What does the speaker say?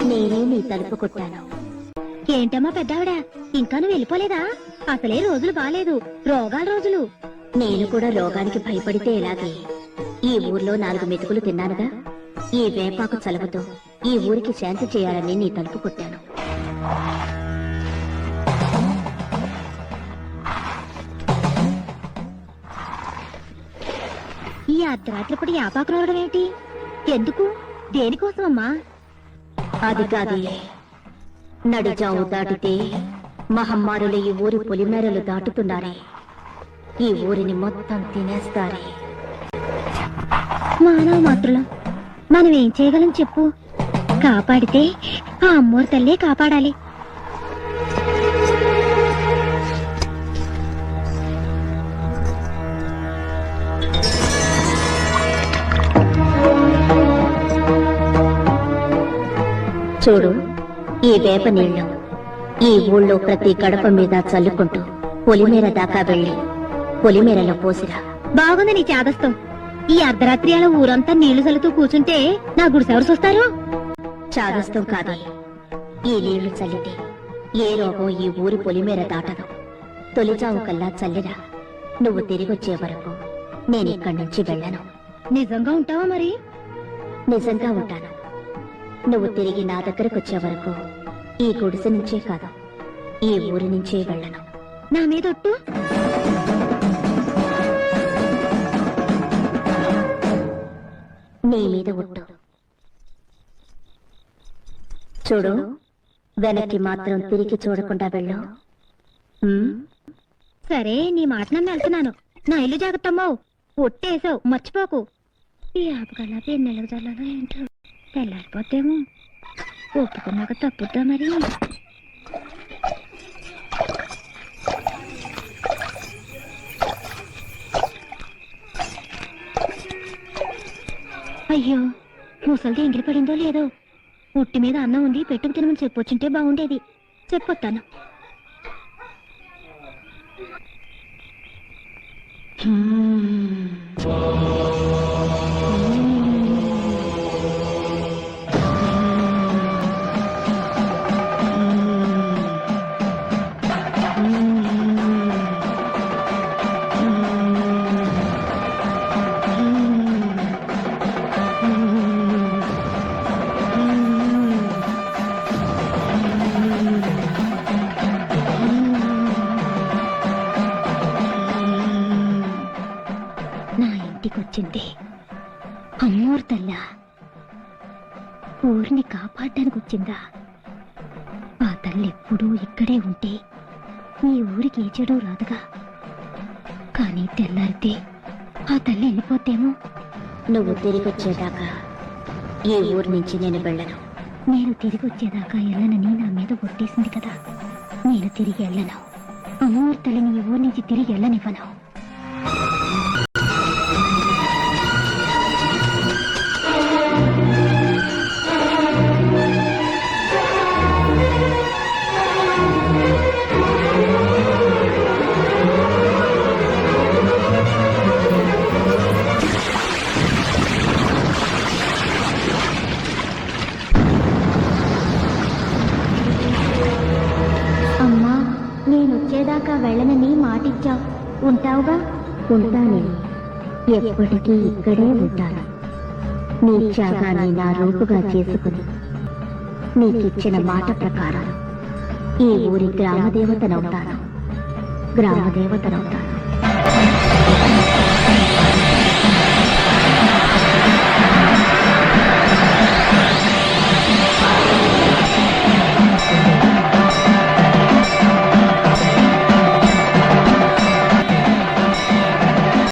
నేనే నీ తలుపు కొట్టాను. ఏంటమ్మా పెద్దావిడ, ఇంకా నువ్వు వెళ్ళిపోలేదా? అసలే రోజులు బాలేదు, రోగాల రోజులు. నేను కూడా రోగానికి భయపడితే ఎలాగే. ఈ ఊర్లో 4 మెతుకులు తిన్నానుగా. ఈ వేపాకు చలవతో ఈ ఊరికి శాంతి చేయాలని నీ తలుపు కొట్టాను. ఈ అర్ధరాత్రిపడి యాపాకు రావడం ఏంటి? ఎందుకు? దేనికోసమమ్మా? అది కాదే, నడిజావు దాటితే మహమ్మారులు ఈ ఊరి పొలిమేరలు దాటుతున్నారే. ఈ ఊరిని మొత్తం తినేస్తారే. మానవ మాత్రులం, మనం ఏం చేయగలం చెప్పు? కాపాడితే ఆ అమ్మోరు తల్లే కాపాడాలి. చూడు, ఈ వేప నీళ్లు ఈ ఊళ్ళో ప్రతి గడప మీద చల్లుకుంటూ పొలిమేర దాకా వెళ్ళి పొలిమేరలో పోసిరా. బాగుంది నీ చాదస్తం. ఈ అర్ధరాత్రి అలా ఊరంతా నీళ్లు చల్లుతూ కూర్చుంటే నా గుడిసెవరు చూస్తారు? చాదస్తం కాదే, ఈ నీళ్లు చల్లితే ఏ రోగం ఈ ఊరి పొలిమేర దాటదు. తొలిచావు కల్లా చల్లిరా. నువ్వు తిరిగొచ్చే వరకు నేనిక్కడి నుంచి వెళ్ళను. నిజంగా ఉంటావా? మరి నిజంగా ఉంటాను. నువ్వు తిరిగి నా దగ్గరకు వచ్చే వరకు ఈ గుడిసె నుంచే కాదు, ఈ ఊరి నుంచే వెళ్ళను. నా మీదొట్టు. నీ మీద ఒట్టు. చూడు, వెనక్కి మాత్రం తిరిగి చూడకుండా వెళ్ళు. సరే, నీ మాట నన్ను వెళ్తున్నాను. నా ఇల్లు జాగ్రత్తమ్మో. ఒట్టేసావు, మర్చిపోకు. ఈ ఆపగల ఎన్నెలకు చల్లాలో ఏంటో తెల్లారిపోతేమో. ఒప్పుకున్నాక తప్పుద్దా మరి? అయ్యో, ముసలిది ఎంగిలి పడిందో లేదో. ఉట్టి మీద అన్నం ఉంది, పెట్టుకు తినమని చెప్పొచ్చుంటే బాగుండేది. చెప్పొత్తాను. వచ్చింది అమ్మోరు తల్లా. ఊరిని కాపాడడానికి వచ్చిందా? ఆ తల్లి ఎప్పుడూ ఇక్కడే ఉంటే ఈ ఊరికి ఏ చెడు రాదుగా. కానీ తెల్లారితే ఆ తల్లి వెళ్ళిపోతేమో. నువ్వు తిరిగి వచ్చేదాకా ఈ ఊరి నుంచి నేను వెళ్ళను. నేను తిరిగి వచ్చేదాకా వెళ్ళనని నా మీద ఒట్టేసింది కదా. నేను తిరిగి వెళ్ళను. అమ్మోరు తల్లిని ఈ ఊరి నుంచి తిరిగి వెళ్ళనివ్వను. నేనొచ్చేదాకా వెళ్ళనని మాటిచ్చావు. ఉంటావుగా? ఉంటానే. ఎప్పటికీ ఇక్కడే ఉంటాను. నీ త్యాగాన్ని నా రూపుగా చేసుకుని నీకిచ్చిన మాట ప్రకారం ఈ ఊరి గ్రామదేవతనవుతాను.